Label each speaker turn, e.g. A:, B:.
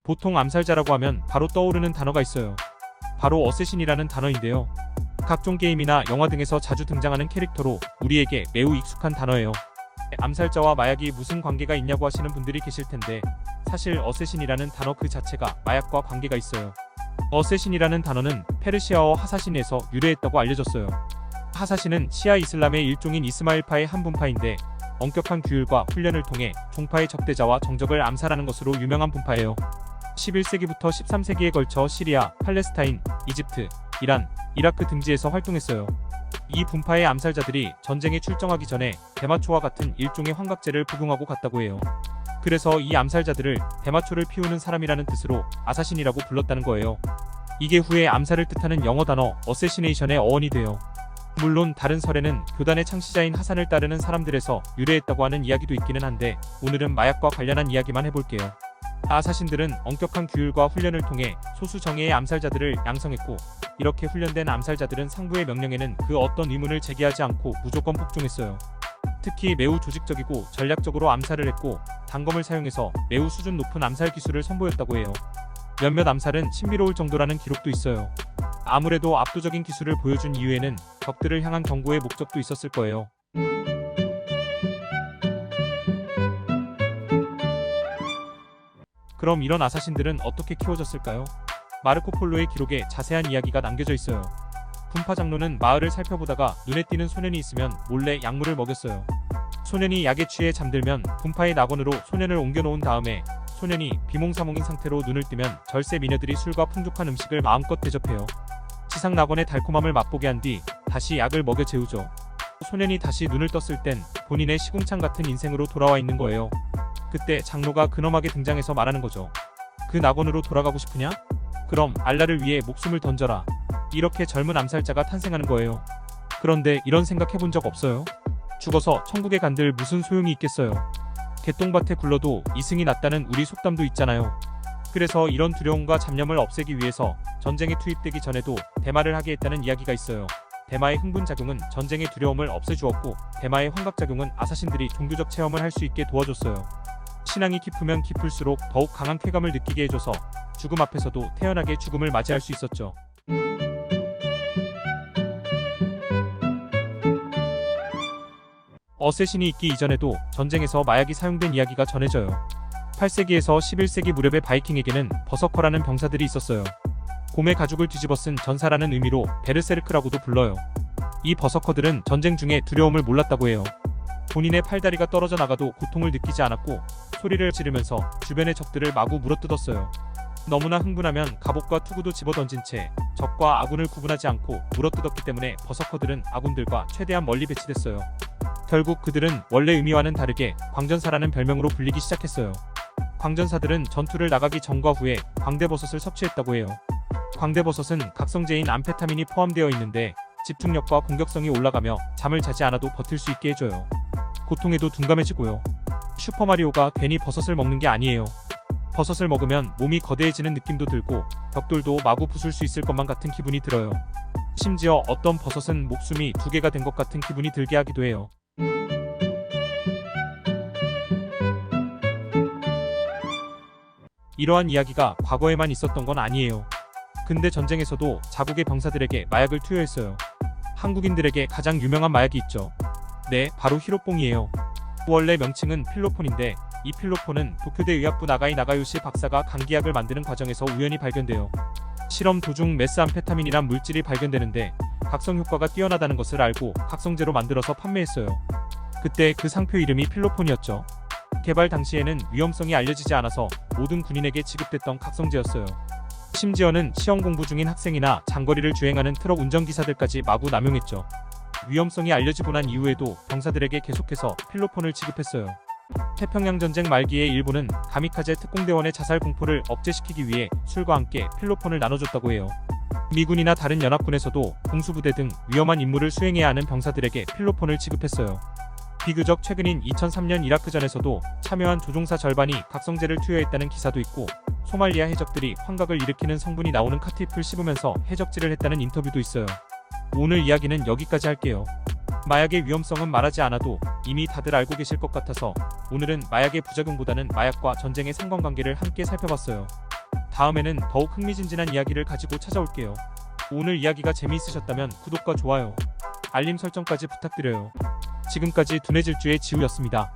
A: 보통 암살자라고 하면 바로 떠오르는 단어가 있어요. 바로 어쌔신이라는 단어인데요. 각종 게임이나 영화 등에서 자주 등장하는 캐릭터로 우리에게 매우 익숙한 단어예요. 암살자와 마약이 무슨 관계가 있냐고 하시는 분들이 계실 텐데, 사실 어쌔신이라는 단어 그 자체가 마약과 관계가 있어요. 어쌔신이라는 단어는 페르시아어 하사신에서 유래했다고 알려졌어요. 하사신은 시아 이슬람의 일종인 이스마일파의 한 분파인데, 엄격한 규율과 훈련을 통해 종파의 적대자와 정적을 암살하는 것으로 유명한 분파예요. 11세기부터 13세기에 걸쳐 시리아, 팔레스타인, 이집트, 이란, 이라크 등지에서 활동했어요. 이 분파의 암살자들이 전쟁에 출정하기 전에 대마초와 같은 일종의 환각제를 복용하고 갔다고 해요. 그래서 이 암살자들을 대마초를 피우는 사람이라는 뜻으로 아사신이라고 불렀다는 거예요. 이게 후에 암살을 뜻하는 영어 단어 어세시네이션의 어원이 돼요. 물론 다른 설에는 교단의 창시자인 하산을 따르는 사람들에서 유래했다고 하는 이야기도 있기는 한데, 오늘은 마약과 관련한 이야기만 해볼게요. 아사신들은 엄격한 규율과 훈련을 통해 소수 정예의 암살자들을 양성했고, 이렇게 훈련된 암살자들은 상부의 명령에는 그 어떤 의문을 제기하지 않고 무조건 복종했어요. 특히 매우 조직적이고 전략적으로 암살을 했고, 단검을 사용해서 매우 수준 높은 암살 기술을 선보였다고 해요. 몇몇 암살은 신비로울 정도라는 기록도 있어요. 아무래도 압도적인 기술을 보여준 이유에는 적들을 향한 경고의 목적도 있었을 거예요. 그럼 이런 아사신들은 어떻게 키워졌을까요? 마르코 폴로의 기록에 자세한 이야기가 남겨져 있어요. 분파 장로는 마을을 살펴보다가 눈에 띄는 소년이 있으면 몰래 약물을 먹였어요. 소년이 약에 취해 잠들면 분파의 낙원으로 소년을 옮겨놓은 다음에 소년이 비몽사몽인 상태로 눈을 뜨면 절세 미녀들이 술과 풍족한 음식을 마음껏 대접해요. 지상 낙원의 달콤함을 맛보게 한 뒤 다시 약을 먹여 재우죠. 소년이 다시 눈을 떴을 땐 본인의 시궁창 같은 인생으로 돌아와 있는 거예요. 그때 장로가 근엄하게 등장해서 말하는 거죠. 그 낙원으로 돌아가고 싶으냐? 그럼 알라를 위해 목숨을 던져라. 이렇게 젊은 암살자가 탄생하는 거예요. 그런데 이런 생각 해본 적 없어요? 죽어서 천국에 간들 무슨 소용이 있겠어요. 개똥밭에 굴러도 이승이 낫다는 우리 속담도 있잖아요. 그래서 이런 두려움과 잡념을 없애기 위해서 전쟁에 투입되기 전에도 대마를 하게 했다는 이야기가 있어요. 대마의 흥분작용은 전쟁의 두려움을 없애주었고, 대마의 환각작용은 아사신들이 종교적 체험을 할 수 있게 도와줬어요. 신앙이 깊으면 깊을수록 더욱 강한 쾌감을 느끼게 해줘서 죽음 앞에서도 태연하게 죽음을 맞이할 수 있었죠. 어쌔신이 있기 이전에도 전쟁에서 마약이 사용된 이야기가 전해져요. 8세기에서 11세기 무렵의 바이킹에게는 버서커라는 병사들이 있었어요. 곰의 가죽을 뒤집어 쓴 전사라는 의미로 베르세르크라고도 불러요. 이 버서커들은 전쟁 중에 두려움을 몰랐다고 해요. 본인의 팔다리가 떨어져 나가도 고통을 느끼지 않았고, 소리를 지르면서 주변의 적들을 마구 물어뜯었어요. 너무나 흥분하면 갑옷과 투구도 집어던진 채 적과 아군을 구분하지 않고 물어뜯었기 때문에 버서커들은 아군들과 최대한 멀리 배치됐어요. 결국 그들은 원래 의미와는 다르게 광전사라는 별명으로 불리기 시작했어요. 광전사들은 전투를 나가기 전과 후에 광대버섯을 섭취했다고 해요. 광대버섯은 각성제인 암페타민이 포함되어 있는데, 집중력과 공격성이 올라가며 잠을 자지 않아도 버틸 수 있게 해줘요. 고통에도 둔감해지고요. 슈퍼마리오가 괜히 버섯을 먹는 게 아니에요. 버섯을 먹으면 몸이 거대해지는 느낌도 들고, 벽돌도 마구 부술 수 있을 것만 같은 기분이 들어요. 심지어 어떤 버섯은 목숨이 2개가 된 것 같은 기분이 들게 하기도 해요. 이러한 이야기가 과거에만 있었던 건 아니에요. 근대 전쟁에서도 자국의 병사들에게 마약을 투여했어요. 한국인들에게 가장 유명한 마약이 있죠. 네, 바로 히로뽕이에요. 원래 명칭은 필로폰인데, 이 필로폰은 도쿄대 의학부 나가이 나가요시 박사가 감기약을 만드는 과정에서 우연히 발견돼요. 실험 도중 메스암페타민이란 물질이 발견되는데, 각성 효과가 뛰어나다는 것을 알고 각성제로 만들어서 판매했어요. 그때 그 상표 이름이 필로폰이었죠. 개발 당시에는 위험성이 알려지지 않아서 모든 군인에게 지급됐던 각성제였어요. 심지어는 시험 공부 중인 학생이나 장거리를 주행하는 트럭 운전기사들까지 마구 남용했죠. 위험성이 알려지고 난 이후에도 병사들에게 계속해서 필로폰을 지급했어요. 태평양 전쟁 말기에 일본은 가미카제 특공대원의 자살 공포를 억제시키기 위해 술과 함께 필로폰을 나눠줬다고 해요. 미군이나 다른 연합군에서도 공수부대 등 위험한 임무를 수행해야 하는 병사들에게 필로폰을 지급했어요. 비교적 최근인 2003년 이라크전에서도 참여한 조종사 절반이 각성제를 투여했다는 기사도 있고, 소말리아 해적들이 환각을 일으키는 성분이 나오는 카트잎을 씹으면서 해적질을 했다는 인터뷰도 있어요. 오늘 이야기는 여기까지 할게요. 마약의 위험성은 말하지 않아도 이미 다들 알고 계실 것 같아서 오늘은 마약의 부작용보다는 마약과 전쟁의 상관관계를 함께 살펴봤어요. 다음에는 더욱 흥미진진한 이야기를 가지고 찾아올게요. 오늘 이야기가 재미있으셨다면 구독과 좋아요, 알림 설정까지 부탁드려요. 지금까지 둔해질주의 지우였습니다.